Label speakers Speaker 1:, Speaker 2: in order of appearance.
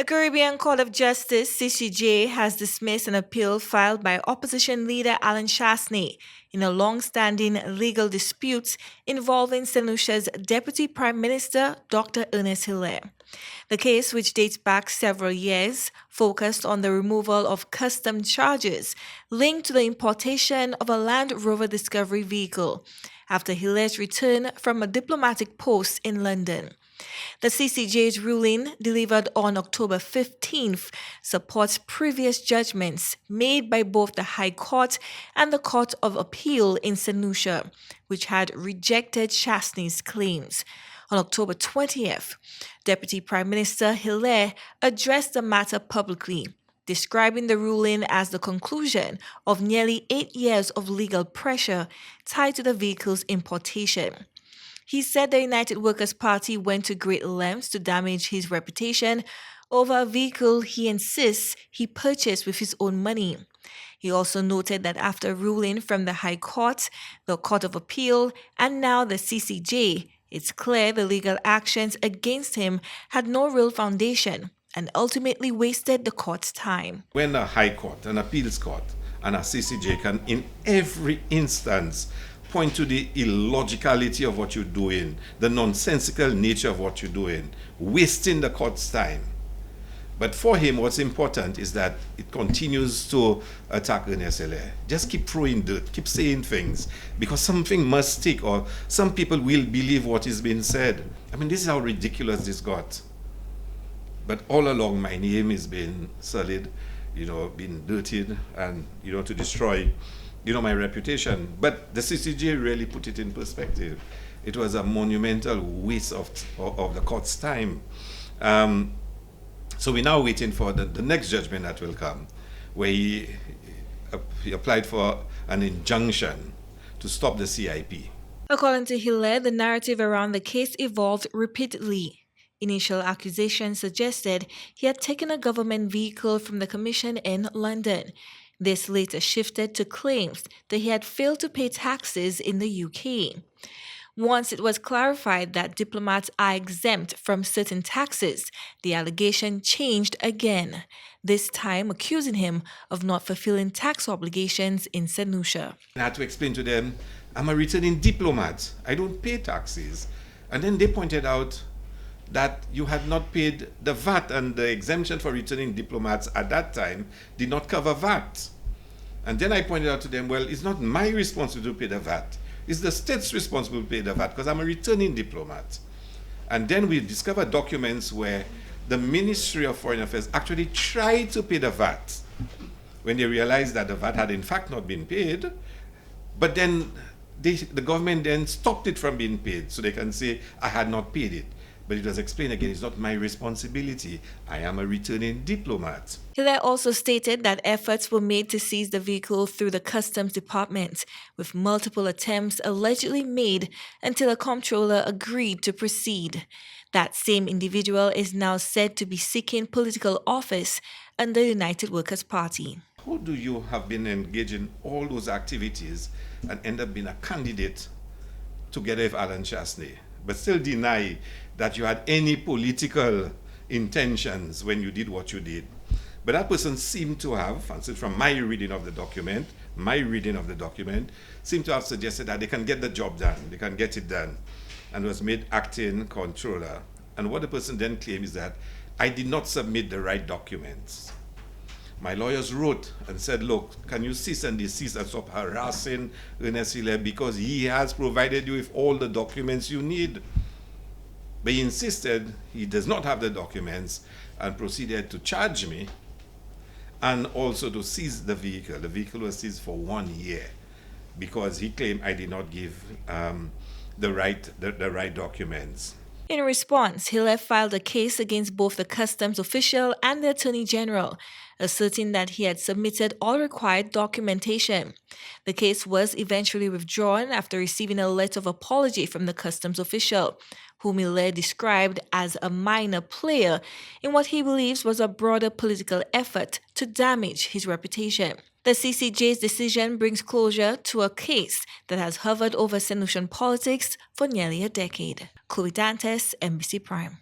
Speaker 1: Caribbean Court of Justice (CCJ) has dismissed an appeal filed by opposition leader Alan Chasney in a long-standing legal dispute involving St. Lucia's Deputy Prime Minister Dr. Ernest Hilaire. The case, which dates back several years, focused on the removal of custom charges linked to the importation of a Land Rover Discovery vehicle after Hilaire's return from a diplomatic post in London. The CCJ's ruling, delivered on October 15th, supports previous judgments made by both the High Court and the Court of Appeal in St. Lucia, which had rejected Chasney's claims. On October 20th, Deputy Prime Minister Hilaire addressed the matter publicly, describing the ruling as the conclusion of nearly 8 years of legal pressure tied to the vehicle's importation. He said the United Workers' Party went to great lengths to damage his reputation over a vehicle he insists he purchased with his own money. He also noted that after ruling from the High Court, the Court of Appeal, and now the CCJ, it's clear the legal actions against him had no real foundation and ultimately wasted the court's time.
Speaker 2: When a High Court, an appeals court, and a CCJ can, in every instance, point to the illogicality of what you're doing, the nonsensical nature of what you're doing, wasting the court's time. But for him, what's important is that it continues to attack Ernest Hilaire. Just keep throwing dirt, keep saying things, because something must stick, or some people will believe what is being said. I mean, this is how ridiculous this got. But all along, my name is being sullied, being dirtied, and, to destroy my reputation. But the CCJ really put it in perspective. It was a monumental waste of the court's time. So we're now waiting for the next judgment that will come, where he applied for an injunction to stop the CIP.
Speaker 1: According to Hilaire, the narrative around the case evolved repeatedly. Initial accusations suggested he had taken a government vehicle from the commission in London. This later shifted to claims that he had failed to pay taxes in the UK. Once it was clarified that diplomats are exempt from certain taxes, the allegation changed again, this time accusing him of not fulfilling tax obligations in St. Lucia.
Speaker 2: I had to explain to them, I'm a returning diplomat. I don't pay taxes. And then they pointed out that you had not paid the VAT, and the exemption for returning diplomats at that time did not cover VAT. And then I pointed out to them, well, it's not my responsibility to pay the VAT. It's the state's responsibility to pay the VAT because I'm a returning diplomat. And then we discovered documents where the Ministry of Foreign Affairs actually tried to pay the VAT when they realized that the VAT had in fact not been paid. But then the government then stopped it from being paid so they can say, I had not paid it. But it was explained again, it's not my responsibility. I am a returning diplomat.
Speaker 1: Hilaire also stated that efforts were made to seize the vehicle through the Customs Department, with multiple attempts allegedly made until a comptroller agreed to proceed. That same individual is now said to be seeking political office under the United Workers' Party.
Speaker 2: How do you have been engaged in all those activities and end up being a candidate together with Alan Chasney, but still deny that you had any political intentions when you did what you did? But that person seemed to have, and so from my reading of the document, seemed to have suggested that they can get the job done, they can get it done, and was made acting controller. And what the person then claimed is that I did not submit the right documents. My lawyers wrote and said, look, can you cease and desist and stop harassing Ernest Hilaire because he has provided you with all the documents you need. But he insisted he does not have the documents and proceeded to charge me and also to seize the vehicle. The vehicle was seized for 1 year because he claimed I did not give the right documents.
Speaker 1: In response, Hilaire filed a case against both the customs official and the Attorney General, asserting that he had submitted all required documentation. The case was eventually withdrawn after receiving a letter of apology from the customs official, whom Hilaire described as a minor player in what he believes was a broader political effort to damage his reputation. The CCJ's decision brings closure to a case that has hovered over St. Lucian politics for nearly a decade. Chloe Dantes, NBC Prime.